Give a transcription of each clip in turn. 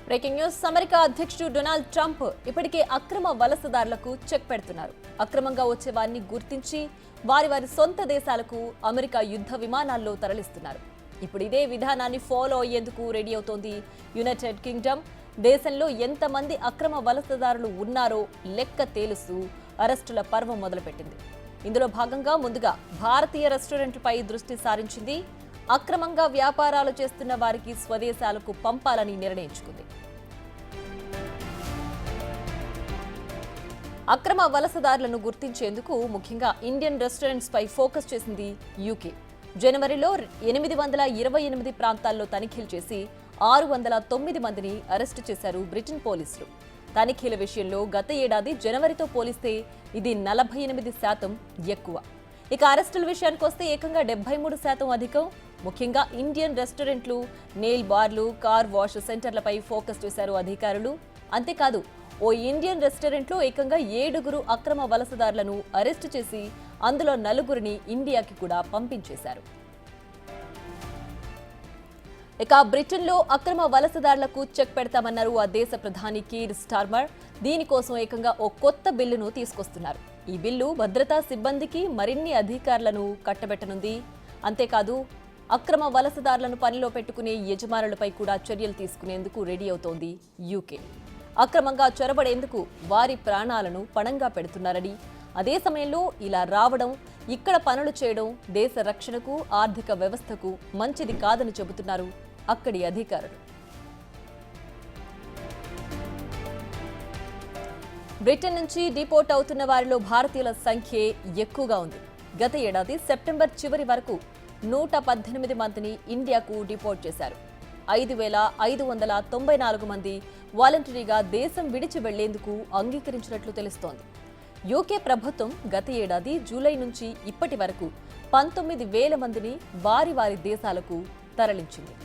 Breaking news. America అధ్యక్షుడు Donald Trump ఇప్పటికే అక్రమ వలసదారులకు చెక్ పెడుతున్నారు. అక్రమంగా వచ్చే వారిని గుర్తించి వారి సొంత దేశాలకు అమెరికా యుద్ధ విమానాల్లో తరలిస్తున్నారు. ఇప్పుడు ఇదే విధానాన్ని ఫాలో అయ్యేందుకు రెడీ అవుతోంది యునైటెడ్ కింగ్డమ్. దేశంలో ఎంతమంది అక్రమ వలసదారులు ఉన్నారో లెక్క తేలుస్తూ అరెస్టుల పర్వం మొదలుపెట్టింది. ఇందులో భాగంగా ముందుగా భారతీయ రెస్టారెంట్లపై దృష్టి సారించింది. అక్రమంగా వ్యాపారాలు చేస్తున్న వారికి స్వదేశాలకు పంపాలని నిర్ణయించుకుంది. అక్రమ వలసదారులను గుర్తించేందుకు ముఖ్యంగా ఇండియన్ రెస్టారెంట్స్ పై ఫోకస్ చేసింది యూకే. జనవరిలో 828 ప్రాంతాల్లో తనిఖీలు చేసి 609 మందిని అరెస్టు చేశారు బ్రిటన్ పోలీసులు. తనిఖీల విషయంలో గత ఏడాది జనవరితో పోలిస్తే ఇది 48% ఎక్కువ. ఇక అరెస్టుల విషయానికి వస్తే ఏకంగా 73% అధికం. ముఖ్యంగా ఇండియన్ రెస్టారెంట్లు, నెయిల్ బార్లు, కార్ వాష్ సెంటర్లపై ఫోకస్ చేశారు అధికారులు. అంతేకాదు, ఓ ఇండియన్ రెస్టారెంట్లో ఏకంగా 7 అక్రమ వలసదారులను అరెస్టు చేసి అందులో 4 ఇండియాకి కూడా పంపించేశారు. ఇక బ్రిటన్లో అక్రమ వలసదారులకు చెక్ పెడతామన్నారు ఆ దేశ ప్రధాని కీర్ స్టార్మర్. దీనికోసం ఏకంగా ఓ కొత్త బిల్లును తీసుకొస్తున్నారు. ఈ బిల్లు భద్రతా సిబ్బందికి మరిన్ని అధికారులను కట్టబెట్టనుంది. అంతేకాదు, అక్రమ వలసదారులను పనిలో పెట్టుకునే యజమానులపై కూడా చర్యలు తీసుకునేందుకు రెడీ అవుతోంది యూకే. అక్రమంగా చొరబడేందుకు వారి ప్రాణాలను పణంగా పెడుతున్నారని, అదే సమయంలో ఇలా రావడం, ఇక్కడ పనులు చేయడం దేశ రక్షణకు, ఆర్థిక వ్యవస్థకు మంచిది కాదని చెబుతున్నారు అక్కడి అధికారులు. బ్రిటన్ నుంచి డిపోర్ట్ అవుతున్న వారిలో భారతీయుల సంఖ్యే ఎక్కువగా ఉంది. గత ఏడాది సెప్టెంబర్ చివరి వరకు 118 మందిని ఇండియాకు డిపోర్ట్ చేశారు. 5594 మంది వాలంటరీగా దేశం విడిచి వెళ్లేందుకు అంగీకరించినట్లు తెలుస్తోంది. యూకే ప్రభుత్వం గత ఏడాది జూలై నుంచి ఇప్పటి వరకు 19,000 మందిని వారి దేశాలకు తరలించింది.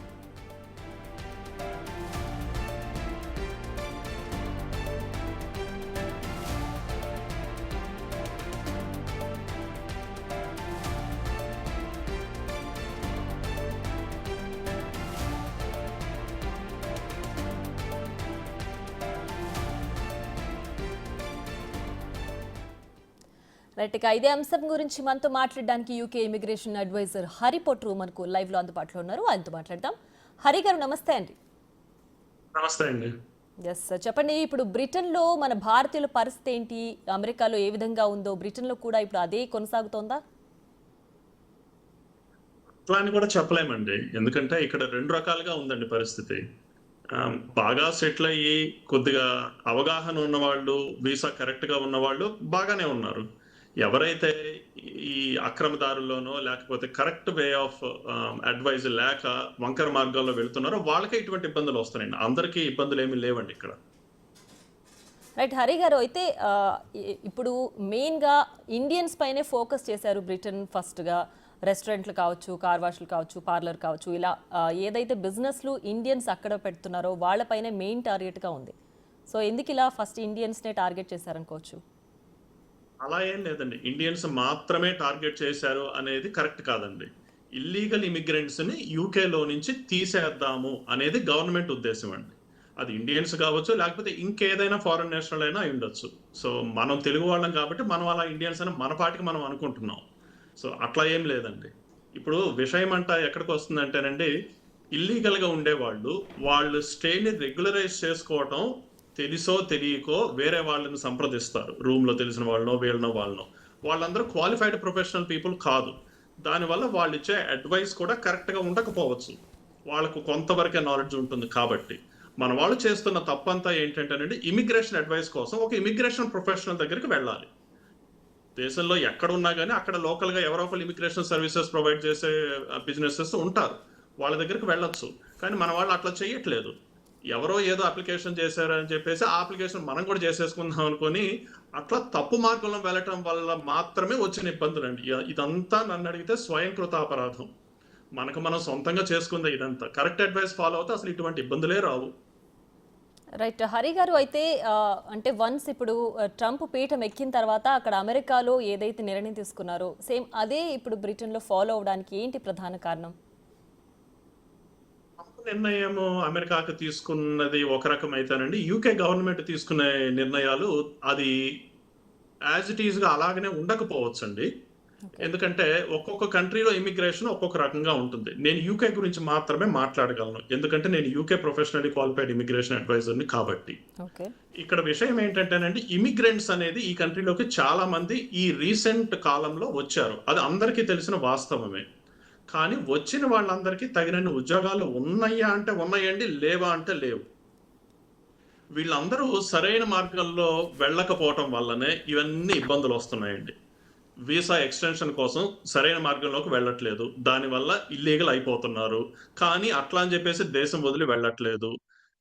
రైట్, ఇక ఇదే అంశం గురించి మనతో మాట్లాడడానికి UK immigration advisor Hari Pottru మనకు లైవ్ లో అందుబాటులో ఉన్నారు. ఆయనతో మాట్లాడదాం. హరి గారు నమస్తే అండి. నమస్తే అండి. ఎస్, చెప్పండి. ఇప్పుడు బ్రిటన్ లో మన భారతీయుల పరిస్థితి ఏంటి? అమెరికాలో ఏ విధంగా ఉందో బ్రిటన్ లో కూడా ఇప్పుడు అదే కొనసాగుతోందా? అట్లా అని కూడా చెప్పలేమండి, ఎందుకంటే ఇక్కడ 2 రకాలుగా ఉందండి పరిస్థితి. బాగా సెటిల్ అయ్యి కొద్దిగా అవగాహన ఉన్నవాళ్ళు, వీసా కరెక్ట్ గా ఉన్నవాళ్ళు బాగానే ఉన్నారు. ఎవరైతే ఈ అక్రమదారుల్లోనో లేకపోతే కరెక్ట్ వే ఆఫ్ అడ్వైజ్ లేక వంకర మార్గాల్లో వెళ్తున్నారో వాళ్ళకే ఇటువంటి ఇబ్బందులు వస్తున్నాయండి. అందరికీ ఇబ్బందులు ఏమీ లేవండి ఇక్కడ. రైట్ హరి గారు, అయితే ఇప్పుడు మెయిన్గా ఇండియన్స్ పైనే ఫోకస్ చేశారు బ్రిటన్. ఫస్ట్గా రెస్టారెంట్లు కావచ్చు, కార్ వాష్లు కావచ్చు, పార్లర్ కావచ్చు, ఇలా ఏదైతే బిజినెస్లు ఇండియన్స్ అక్కడ పెడుతున్నారో వాళ్ళపైనే మెయిన్ టార్గెట్గా ఉంది. సో ఎందుకు ఇలా ఫస్ట్ ఇండియన్స్నే టార్గెట్ చేశారనుకోవచ్చు? అలా ఏం లేదండి, ఇండియన్స్ మాత్రమే టార్గెట్ చేశారు అనేది కరెక్ట్ కాదండి. ఇల్లీగల్ ఇమిగ్రెంట్స్ ని యూకేలో నుంచి తీసేద్దాము అనేది గవర్నమెంట్ ఉద్దేశం అండి. అది ఇండియన్స్ కావచ్చు, లేకపోతే ఇంకేదైనా ఫారెన్ నేషనల్ అయినా అయి ఉండొచ్చు. సో మనం తెలుగు వాళ్ళం కాబట్టి మనం అలా ఇండియన్స్ అని మన పాటికి మనం అనుకుంటున్నాం. సో అట్లా ఏం లేదండి. ఇప్పుడు విషయం అంతా ఎక్కడికి వస్తుందంటేనండి, ఇల్లీగల్ గా ఉండేవాళ్ళు వాళ్ళు స్టేని రెగ్యులరైజ్ చేసుకోవటం తెలుసో తెలియకో వేరే వాళ్ళని సంప్రదిస్తారు. రూమ్ లో తెలిసిన వాళ్ళనో వాళ్ళనో వాళ్ళందరూ క్వాలిఫైడ్ ప్రొఫెషనల్ పీపుల్ కాదు. దానివల్ల వాళ్ళు ఇచ్చే అడ్వైస్ కూడా కరెక్ట్ గా ఉండకపోవచ్చు. వాళ్ళకు కొంతవరకే నాలెడ్జ్ ఉంటుంది. కాబట్టి మన వాళ్ళు చేస్తున్న తప్పంతా ఏంటంటేనండి, ఇమిగ్రేషన్ అడ్వైస్ కోసం ఒక ఇమిగ్రేషన్ ప్రొఫెషనల్ దగ్గరికి వెళ్ళాలి. దేశంలో ఎక్కడ ఉన్నా కానీ అక్కడ లోకల్ గా ఎవరో ఒకరు ఇమిగ్రేషన్ సర్వీసెస్ ప్రొవైడ్ చేసే బిజినెసెస్ ఉంటారు, వాళ్ళ దగ్గరికి వెళ్ళొచ్చు. కానీ మన వాళ్ళు అట్లా చేయట్లేదు. ఎవరో ఏదో అప్లికేషన్ చేశారు అని చెప్పేసి ఆ అప్లికేషన్ మనం కూడా చేసేసుకుందాం అనుకొని అట్లా తప్పు మార్గంలో వెళ్ళటం వల్ల మాత్రమే వచ్చిన ఇబ్బందులు అండి. ఇదంతా నన్ను అడిగితే స్వయంకృత అపరాధం. మనకు మనం సొంతంగా చేసుకుందే ఇదంతా. కరెక్ట్ అడ్వైస్ ఫాలో అవుతే అసలు ఇటువంటి ఇబ్బందులే రావు. రైట్. హరి గారు అయితే అంటే వన్స్ ఇప్పుడు ట్రంప్ పీఠం ఎక్కిన తర్వాత అక్కడ అమెరికాలో ఏదైతే నిర్ణయం తీసుకున్నారో సేమ్ అదే ఇప్పుడు బ్రిటన్‌లో ఫాలో అవ్వడానికి ఏంటి ప్రధాన కారణం? ట్రంప్ నిర్ణయము అమెరికాకు తీసుకున్నది ఒక రకం అయితేనండి, యూకే గవర్నమెంట్ తీసుకునే నిర్ణయాలు అది యాజ్ ఇట్ ఈస్‌గా అలాగనే ఉండకపోవచ్చండి. ఓకే. ఎందుకంటే ఒక్కొక్క కంట్రీలో ఇమిగ్రేషన్ ఒక్కొక్క రకంగా ఉంటుంది. నేను యూకే గురించి మాత్రమే మాట్లాడగలను. ఎందుకంటే నేను యూకే ప్రొఫెషనల్లీ క్వాలిఫైడ్ ఇమిగ్రేషన్ అడ్వైజర్‌ని కాబట్టి. ఓకే. ఇక్కడ విషయం ఏంటంటేనండి, ఇమిగ్రెంట్స్ అనేది ఈ కంట్రీలోకి చాలా మంది ఈ రీసెంట్ కాలంలో వచ్చారు. అది అందరికీ తెలిసిన వాస్తవమే. కానీ వచ్చిన వాళ్ళందరికీ తగినన్ని ఉద్యోగాలు ఉన్నయ్యా అంటే ఉన్నయండి, లేవా అంటే లేవు. వీళ్ళందరూ సరైన మార్గంలో వెళ్ళకపోవటం వల్లనే ఇవన్నీ ఇబ్బందులొస్తున్నాయండి. వీసా ఎక్స్‌టెన్షన్ కోసం సరైన మార్గంలోకి వెళ్ళట్లేదు. దానివల్ల ఇల్లీగల్ అయిపోతున్నారు. కానీ అట్లా అని జెప్పేసి దేశం వదిలి వెళ్ళట్లేదు.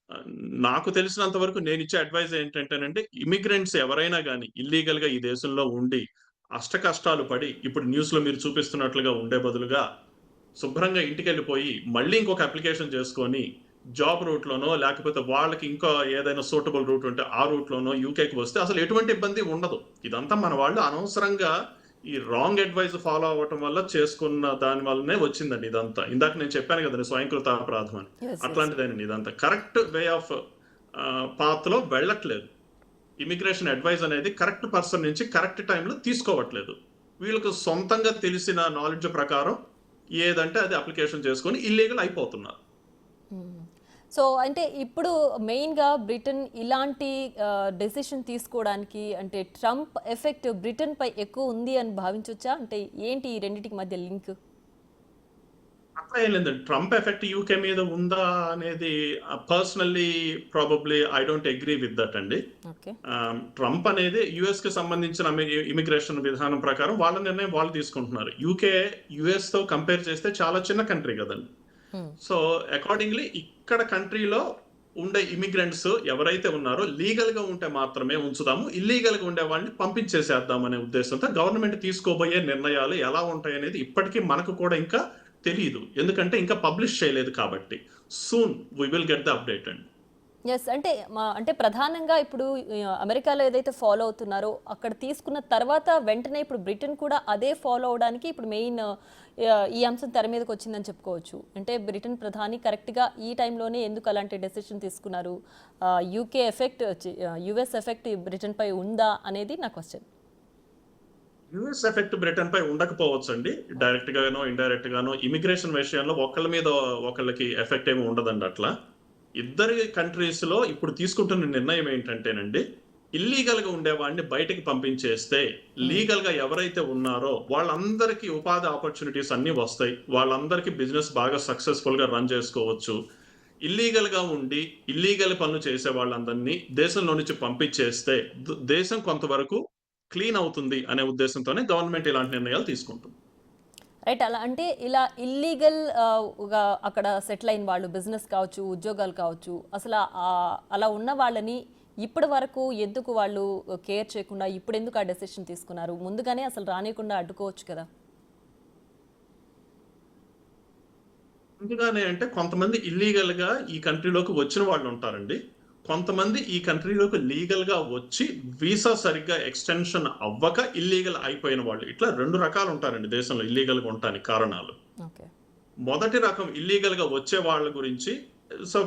ఆహ్, నాకు తెలిసినంత వరకు నేనిచ్చే అడ్వైస్ ఏంటంటేనండి, ఇమిగ్రెంట్స్ ఎవరైనా గాని ఇల్లీగల్‌గా ఈ దేశంలో ఉండి, అష్టకష్టాలు పడి, ఇప్పుడు న్యూస్‌లో మీరు చూపిస్తున్నట్లుగా ఉండే బదులుగా, శుభ్రంగా ఇంటికెళ్ళిపోయి, మళ్ళీ ఇంకొక అప్లికేషన్ చేసుకొని, జాబ్ రూట్‌లోనో లేకపోతే వాళ్ళకి ఇంకా ఏదైనా సూటబుల్ రూట్ ఉంటే ఆ రూట్‌లోనో యూకేకి వస్తే అసలు ఎటువంటి ఇబ్బంది ఉండదు. ఇదంతా మన వాళ్ళు అనవసరంగా ఈ రాంగ్ అడ్వైస్ ఫాలో అవ్వటం వల్ల చేసుకున్న దాని వల్లనే వచ్చిందండి ఇదంతా. ఇందాక నేను చెప్పాను గదండీ స్వయంకృత అపరాధం అని. యెస్. యెస్. అట్లాంటిదేనండి ఇదంతా. కరెక్ట్ వే ఆఫ్ పాత్‌లో వెళ్ళట్లేదు. ఇమిగ్రేషన్ అడ్వైస్ అనేది కరెక్ట్ పర్సన్ నుంచి కరెక్ట్ టైంలో తీసుకోవట్లేదు. వీళ్ళకి సొంతంగా తెలిసిన నాలెడ్జ్ ప్రకారం ఏదంటే అది అప్లికేషన్ చేసుకొని ఇల్లీగల్ అయిపోతున్నారు. హ్మ్. సో, అంటే ఇప్పుడు మెయిన్‌గా బ్రిటన్ ఇలాంటి డెసిషన్ తీసుకోవడానికి అంటే ట్రంప్ ఎఫెక్ట్ బ్రిటన్‌పై ఎక్కువ ఉంది అని భావించొచ్చా? అంటే ఏంటి ఈ రెండిటికి మధ్య లింక్? అట్లా ఏం లేదండి. ట్రంప్ ఎఫెక్ట్ యూకే మీద ఉందా అనేది personally probably I don't agree with that అండి. ఓకే. ట్రంప్ అనేది యూఎస్‌కి సంబంధించిన ఇమిగ్రేషన్ విధానం ప్రకారం వాళ్ళ నిర్ణయం వాళ్ళు తీసుకుంటున్నారు. యూకే యూఎస్‌తో కంపేర్ చేస్తే చాలా చిన్న కంట్రీ గదండీ. హ్మ్. సో, అకార్డింగ్‌లీ ఇక్కడ కంట్రీలో ఉండే ఇమిగ్రెంట్స్ ఎవరైతే ఉన్నారో లీగల్‌గా ఉంటే మాత్రమే ఉంచుదాము. ఇల్లీగల్‌గా ఉండే వాళ్ళని పంపించేసేద్దాం అనే ఉద్దేశంతో గవర్నమెంట్ తీసుకోబోయే నిర్ణయాలు ఎలా ఉంటాయనేది ఇప్పటికీ మనకు కూడా ఇంకా తెలీదు. ఎందుకంటే ఇంకా పబ్లిష్ చేయలేదు కాబట్టి. Soon we will get the update అండి. యెస్. అంటే ప్రధానంగా ఇప్పుడు అమెరికాలో ఏదైతే ఫాలో అవుతున్నారో అక్కడ తీసుకున్న తర్వాత వెంటనే ఇప్పుడు బ్రిటన్ కూడా అదే ఫాలో అవ్వడానికి ఇప్పుడు మెయిన్ ఈ అంశం తెర మీదకొచ్చిందని చెప్పుకోవచ్చు. అంటే బ్రిటన్ ప్రధాని కరెక్ట్‌గా ఈ టైంలోనే ఎందుకు అలాంటి డెసిషన్ తీసుకున్నారు? యూకే ఎఫెక్ట్ యూఎస్ ఎఫెక్ట్ బ్రిటన్‌పై ఉందా అనేది నా క్వెషన్. యూఎస్ ఎఫెక్ట్ బ్రిటన్ పై ఉండకపోవచ్చండి. డైరెక్ట్ గానో, ఇండైరెక్ట్ గానో ఇమిగ్రేషన్ విషయంలో ఒకళ్ళ మీద ఒకళ్ళకి ఎఫెక్ట్ ఏమి ఉండదండి అట్లా. ఇద్దరి కంట్రీస్‌లో ఇప్పుడు తీసుకుంటున్న నిర్ణయం ఏంటంటేనండి, ఇల్లీగల్‌గా ఉండేవాడిని బయటికి పంపించేస్తే, హ్మ్. లీగల్‌గా ఎవరైతే ఉన్నారో వాళ్ళందరికీ ఉపాధి ఆపర్చునిటీస్ అన్నీ వస్తాయి. వాళ్ళందరికీ బిజినెస్ బాగా సక్సెస్‌ఫుల్‌గా రన్ చేసుకోవచ్చు. ఇల్లీగల్‌గా ఉండి, ఇల్లీగల్ పనులు చేసే వాళ్ళందరినీ దేశంలో నుంచి పంపించేస్తే, దేశం కొంతవరకు క్లీన్ అవుతుంది అనే ఉద్దేశంతోనే గవర్నమెంట్ ఇలాంటి నిర్ణయాలు తీసుకుంటుంది. రైట్. అలా అంటే ఇలా ఇల్లీగల్ గా అక్కడ సెటిల్ అయిన వాళ్ళు బిజినెస్ కావచ్చు, ఉద్యోగాలు కావచ్చు. అసల అలా ఉన్న వాళ్ళని ఇప్పటి వరకు ఎందుకు వాళ్ళు కేర్ చేయకుండా ఇప్పుడెందుకు ఆ డెసిషన్ తీసుకున్నారు? ముందుగానే అసలు రానీయకుండా అడ్డుకోవచ్చు కదా! ముందుగానే అంటే కొంతమంది ఇల్లీగల్‌గా ఈ కంట్రీలోకి వచ్చిన వాళ్ళుంటారండి. కొంతమంది ఈ కంట్రీలోకి లీగల్‌గా వచ్చి వీసా సరిగ్గా ఎక్స్‌టెన్షన్ అవ్వక ఇల్లీగల్ అయిపోయిన వాళ్ళు. ఇట్లా 2 రకాలుంటారండి దేశంలో ఇల్లీగల్‌గా ఉండటానికి కారణాలు. ఓకే. మొదటి రకం ఇల్లీగల్‌గా వచ్చే వాళ్ళ గురించి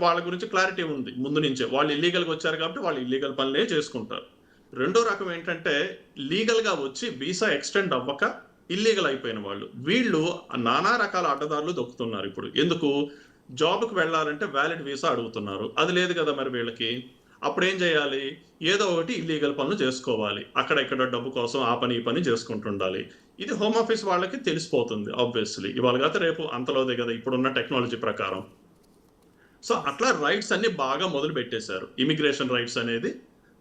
వాళ్ళ గురించి క్లారిటీ ఉంది ముందు నుంచే. వాళ్ళు ఇల్లీగల్‌గా వచ్చారు కాబట్టి వాళ్ళు ఇల్లీగల్ పనులే చేసుకుంటారు. రెండో రకం ఏంటంటే లీగల్‌గా వచ్చి వీసా ఎక్స్‌టెండ్ అవ్వక ఇల్లీగల్ అయిపోయిన వాళ్ళు. వీళ్ళు నానా రకాల అడ్డదారులు దొక్కుతున్నారు ఇప్పుడు. ఎందుకు? జాబ్‌కి వెళ్ళాలంటే వాలిడ్ వీసా అడుగుతున్నారు. అది లేదు కదా మరి వీళ్ళకి. అప్పుడేం చేయాలి? ఏదో ఒకటి ఇల్లీగల్ పనులు చేసుకోవాలి. అక్కడ ఇక్కడ డబ్బు కోసం ఆ పని, ఈ పని చేసుకుంటుండాలి. ఇది హోమ్ ఆఫీస్ వాళ్ళకి తెలిసిపోతుంది ఆబ్వియస్‌లీ. ఇవాళ కాతే రేపు అంతలోదే కదా ఇప్పుడున్న టెక్నాలజీ ప్రకారం. So, yes. అట్లా రైట్స్ అన్నీ బాగా మొదలుపెట్టేశారు. ఇమిగ్రేషన్ రైట్స్ అనేది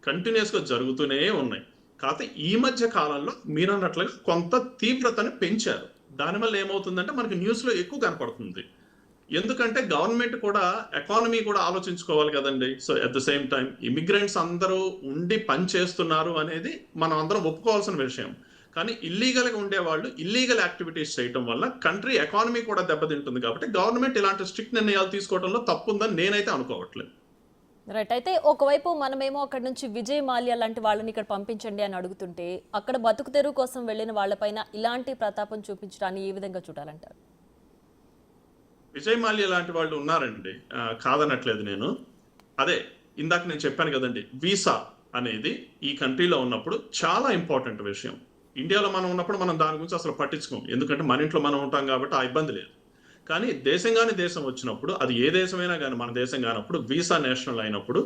కంటిన్యూయస్‌గా జరుగుతూనే ఉన్నాయి. కాతే ఈ మధ్య కాలంలో మీరన్నట్లుగా కొంత తీవ్రతను పెంచారు. దానివల్ల ఏమవుతుందంటే మనకి న్యూస్‌లో ఎక్కువ కనపడుతుంది. ఎందుకంటే గవర్నమెంట్ కూడా ఎకానమీ కూడా ఆలోచించుకోవాలి గదండీ! So, at the same time immigrants అందరూ ఉండి పని చేస్తున్నారు అనేది మనం అందరం ఒప్పుకోవాల్సిన విషయం. కానీ ఇల్లీగల్‌గా ఉండేవాళ్ళు ఇల్లీగల్ యాక్టివిటీస్ చేయటం వల్ల కంట్రీ ఎకానమీ కూడా దెబ్బతింటుంది కాబట్టి గవర్నమెంట్ ఇలాంటి స్ట్రిక్ట్ నిర్ణయాలు తీసుకోవడంలో తప్పుందని నేనైతే అనుకోవట్లేదు. రైట్. అయితే ఒకవైపు మనమేమో అక్కడి నుంచి విజయ్ మాల్యా లాంటి వాళ్ళని ఇక్కడ పంపించండి అని అడుగుతుంటే, అక్కడ బతుకు తెరువు కోసం వెళ్ళిన వాళ్ళపైన ఇలాంటి ప్రతాపం చూపించడాన్ని ఏ విధంగా చూడాలంటారు? విజయ్ మాల్యా లాంటి వాళ్ళు ఉన్నారండి. కాదనట్లేదు నేను. అదే ఇందాక నేను చెప్పాను కదండి, వీసా అనేది ఈ కంట్రీలో ఉన్నప్పుడు చాలా ఇంపార్టెంట్ విషయం. ఇండియాలో మనం ఉన్నప్పుడు మనం దాని గురించి అసలు పట్టించుకోం. ఎందుకంటే మన ఇంట్లో మనం ఉంటాం కాబట్టి ఆ ఇబ్బంది లేదు. కానీ దేశంగాని దేశం వచ్చినప్పుడు, అది ఏ దేశమైనా కానీ మన దేశం కానప్పుడు, వీసా నేషనల్ అయినప్పుడు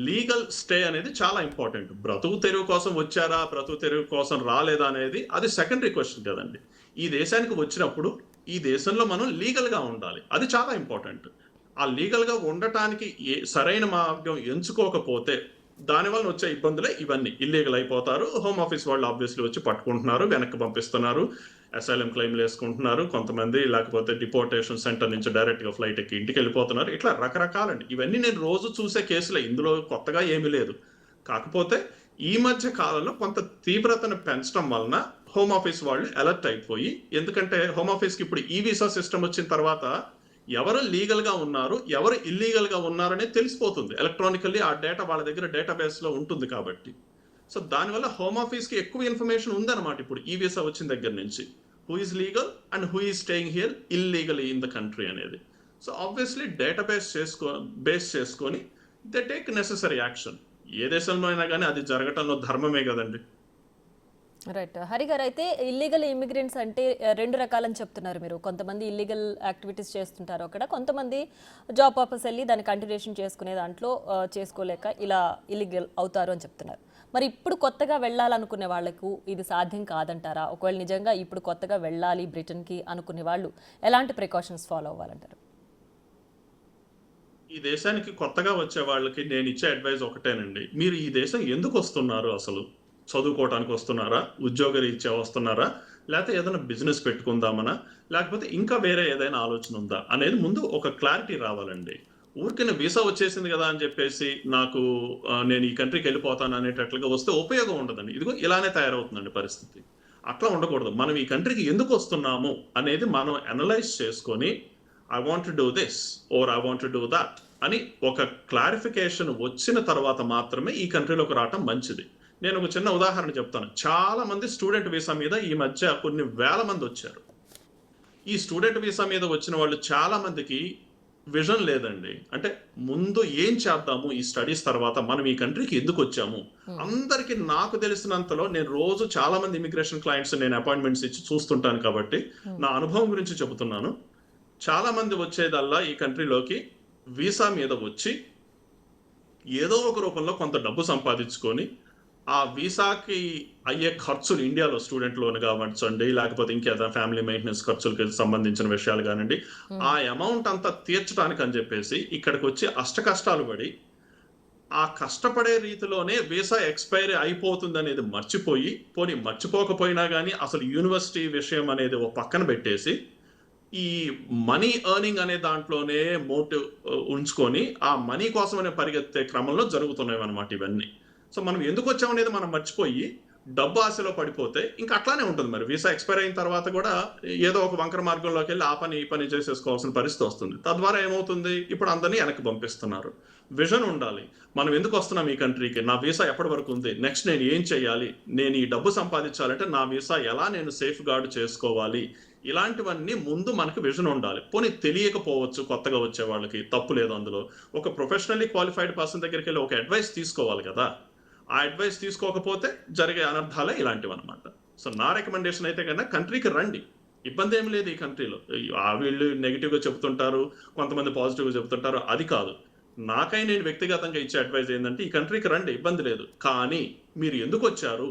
లీగల్ స్టే అనేది చాలా ఇంపార్టెంట్. బ్రతుకు తెరువు కోసం వచ్చారా, బ్రతుకు తెరువు కోసం రాలేదా అనేది అది సెకండరీ క్వశ్చన్ కదండి. ఈ దేశానికి వచ్చినప్పుడు ఈ దేశంలో మనం లీగల్ గా ఉండాలి. అది చాలా ఇంపార్టెంట్. ఆ లీగల్ గా ఉండటానికి సరైన మార్గం ఎంచుకోకపోతే దానివల్ల వచ్చే ఇబ్బందులే ఇవన్నీ. ఇల్లీగల్ అయిపోతారు. హోమ్ ఆఫీస్ వాళ్ళు ఆబ్వియస్లీ వచ్చి పట్టుకుంటున్నారు, వెనక్కి పంపిస్తున్నారు, అసైలం క్లెయిమ్లు వేసుకుంటున్నారు కొంతమంది, లేకపోతే డిపోర్టేషన్ సెంటర్ నుంచి డైరెక్ట్ గా ఫ్లైట్ ఎక్కి ఇంటికి వెళ్ళిపోతున్నారు. ఇట్లా రకరకాలండి. ఇవన్నీ నేను రోజు చూసే కేసులే, ఇందులో కొత్తగా ఏమీ లేదు. కాకపోతే ఈ మధ్య కాలంలో కొంత తీవ్రతను పెంచడం వలన హోమ్ ఆఫీస్ వాళ్ళు అలర్ట్ అయిపోయి, ఎందుకంటే హోమ్ ఆఫీస్కి ఇప్పుడు ఈ వీసా సిస్టమ్ వచ్చిన తర్వాత ఎవరు లీగల్ గా ఉన్నారు, ఎవరు ఇల్లీగల్ గా ఉన్నారనే తెలిసిపోతుంది. ఎలక్ట్రానికల్లీ ఆ డేటా వాళ్ళ దగ్గర డేటాబేస్ లో ఉంటుంది కాబట్టి. సో దానివల్ల హోమ్ ఆఫీస్ కి ఎక్కువ ఇన్ఫర్మేషన్ ఉందన్నమాట ఇప్పుడు ఈ వీసా వచ్చిన దగ్గర నుంచి. Who is legal and who is staying here illegal in the country అనేది. సో ఆబ్వియస్లీ డేటాబేస్ బేస్ చేసుకొని దే టేక్ నెసెసరీ యాక్షన్. ఏ దేశంలో అయినా కానీ అది జరగటంలో ధర్మమే కదండి. రైట్. హరి గారు, అయితే ఇల్లీగల్ ఇమిగ్రెంట్స్ అంటే రెండు రకాలని చెప్తున్నారు మీరు. కొంతమంది ఇల్లీగల్ యాక్టివిటీస్ చేస్తుంటారు అక్కడ, కొంతమంది జాబ్ పర్పస్ వెళ్ళి దాన్ని కంటిన్యూషన్ చేసుకునే దాంట్లో చేసుకోలేక ఇలా ఇల్లీగల్ అవుతారు అని చెప్తున్నారు. మరి ఇప్పుడు కొత్తగా వెళ్ళాలనుకునే వాళ్ళకు ఇది సాధ్యం కాదంటారా? ఒకవేళ నిజంగా ఇప్పుడు కొత్తగా వెళ్ళాలి బ్రిటన్కి అనుకునే వాళ్ళు ఎలాంటి ప్రికాషన్స్ ఫాలో అవ్వాలంటారు? ఈ దేశానికి కొత్తగా వచ్చే వాళ్ళకి నేను ఇచ్చే అడ్వైజ్ ఒకటేనండి. మీరు ఈ దేశం ఎందుకు వస్తున్నారు? అసలు చదువుకోవటానికి వస్తున్నారా, ఉద్యోగరీత్యా వస్తున్నారా, లేకపోతే ఏదైనా బిజినెస్ పెట్టుకుందామనా, లేకపోతే ఇంకా వేరే ఏదైనా ఆలోచన ఉందా అనేది ముందు ఒక క్లారిటీ రావాలండి. ఊరికైనా వీసా వచ్చేసింది కదా అని చెప్పేసి నాకు నేను ఈ కంట్రీకి వెళ్ళిపోతాను అనేటట్లుగా వస్తే ఉపయోగం ఉండదండి. ఇదిగో ఇలానే తయారవుతుందండి పరిస్థితి. అట్లా ఉండకూడదు. మనం ఈ కంట్రీకి ఎందుకు వస్తున్నాము అనేది మనం అనలైజ్ చేసుకొని, I want to do this or I want to do that అని ఒక క్లారిఫికేషన్ వచ్చిన తర్వాత మాత్రమే ఈ కంట్రీలోకి రావటం మంచిది. నేను ఒక చిన్న ఉదాహరణ చెప్తాను. చాలా మంది స్టూడెంట్ వీసా మీద ఈ మధ్య కొన్ని వేల మంది వచ్చారు. ఈ స్టూడెంట్ వీసా మీద వచ్చిన వాళ్ళు చాలా మందికి విజన్ లేదండి. అంటే ముందు ఏం చేద్దాము ఈ స్టడీస్ తర్వాత, మనం ఈ కంట్రీకి ఎందుకు వచ్చాము. అందరికి నాకు తెలిసినంతలో, నేను రోజు చాలా మంది ఇమిగ్రేషన్ క్లయింట్స్ నేను అపాయింట్మెంట్స్ ఇచ్చి చూస్తుంటాను కాబట్టి నా అనుభవం గురించి చెబుతున్నాను. చాలా మంది వచ్చేదల్లా ఈ కంట్రీలోకి వీసా మీద వచ్చి ఏదో ఒక రూపంలో కొంత డబ్బు సంపాదించుకొని ఆ వీసాకి అయ్యే ఖర్చులు, ఇండియాలో స్టూడెంట్ లోన్ కావచ్చండి, లేకపోతే ఇంకేదైనా ఫ్యామిలీ మెయింటెనెన్స్ ఖర్చులకి సంబంధించిన విషయాలు కానివ్వండి, ఆ అమౌంట్ అంతా తీర్చడానికి అని చెప్పేసి ఇక్కడికి వచ్చి కష్టాలు పడి, ఆ కష్టపడే రీతిలోనే వీసా ఎక్స్పైరీ అయిపోతుంది అనేది మర్చిపోయి, పోనీ మర్చిపోకపోయినా కానీ అసలు యూనివర్సిటీ విషయం అనేది ఓ పక్కన పెట్టేసి ఈ మనీ ఎర్నింగ్ అనే దాంట్లోనే మోటివ్ ఉంచుకొని ఆ మనీ కోసమనే పరిగెత్తే క్రమంలో జరుగుతున్నాయి అన్నమాట ఇవన్నీ. సో మనం ఎందుకు వచ్చామనేది మనం మర్చిపోయి డబ్బు ఆశలో పడిపోతే ఇంకా అట్లానే ఉంటుంది. మరి వీసా ఎక్స్పైర్ అయిన తర్వాత కూడా ఏదో ఒక వంకర మార్గంలోకి వెళ్ళి ఆ పని ఈ పని చేసేసుకోవాల్సిన పరిస్థితి వస్తుంది. తద్వారా ఏమవుతుంది, ఇప్పుడు అందరినీ వెనక్కి పంపిస్తున్నారు. విజన్ ఉండాలి. మనం ఎందుకు వస్తున్నాం ఈ కంట్రీకి, నా వీసా ఎప్పటి వరకు ఉంది, నెక్స్ట్ నేను ఏం చేయాలి, నేను ఈ డబ్బు సంపాదించాలంటే నా వీసా ఎలా నేను సేఫ్ గార్డ్ చేసుకోవాలి, ఇలాంటివన్నీ ముందు మనకు విజన్ ఉండాలి. పోనీ తెలియకపోవచ్చు కొత్తగా వచ్చే వాళ్ళకి, తప్పు లేదు అందులో. ఒక ప్రొఫెషనల్లీ క్వాలిఫైడ్ పర్సన్ దగ్గరికి వెళ్ళి ఒక అడ్వైస్ తీసుకోవాలి కదా. ఆ అడ్వైస్ తీసుకోకపోతే జరిగే అనర్థాలే ఇలాంటివి అనమాట. సో నా రికమెండేషన్ అయితే కన్నా కంట్రీకి రండి, ఇబ్బంది ఏమి లేదు ఈ కంట్రీలో. వీళ్ళు నెగిటివ్గా చెబుతుంటారు, కొంతమంది పాజిటివ్గా చెబుతుంటారు, అది కాదు. నాకై నేను వ్యక్తిగతంగా ఇచ్చే అడ్వైజ్ ఏంటంటే ఈ కంట్రీకి రండి, ఇబ్బంది లేదు. కానీ మీరు ఎందుకు వచ్చారు,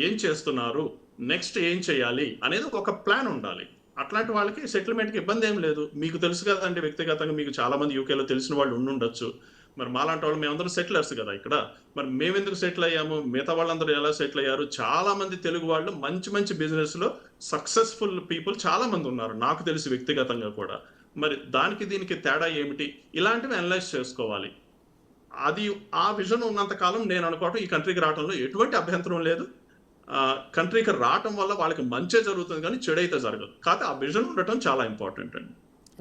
ఏం చేస్తున్నారు, నెక్స్ట్ ఏం చేయాలి అనేది ఒక ప్లాన్ ఉండాలి. అట్లాంటి వాళ్ళకి సెటిల్మెంట్కి ఇబ్బంది ఏం లేదు. మీకు తెలుసు కదండి, వ్యక్తిగతంగా మీకు చాలా మంది యూకేలో తెలిసిన వాళ్ళు ఉండుండొచ్చు. మరి మాలాంటి వాళ్ళు మేమందరూ సెటిలర్స్ కదా ఇక్కడ. మరి మేమెందుకు సెటిల్ అయ్యాము, మిగతా వాళ్ళందరూ ఎలా సెటిల్ అయ్యారు? చాలా మంది తెలుగు వాళ్ళు మంచి మంచి బిజినెస్ లో సక్సెస్ఫుల్ పీపుల్ చాలా మంది ఉన్నారు, నాకు తెలిసి వ్యక్తిగతంగా కూడా. మరి దానికి దీనికి తేడా ఏమిటి, ఇలాంటివి అనలైజ్ చేసుకోవాలి. అది ఆ విజన్ ఉన్నంత కాలం నేను అనుకోవటం ఈ కంట్రీకి రావడంలో ఎటువంటి అభ్యంతరం లేదు. కంట్రీకి రావటం వల్ల వాళ్ళకి మంచి జరుగుతుంది కానీ చెడు అయితే జరగదు. కాకపోతే ఆ విజన్ ఉండటం చాలా ఇంపార్టెంట్ అండి.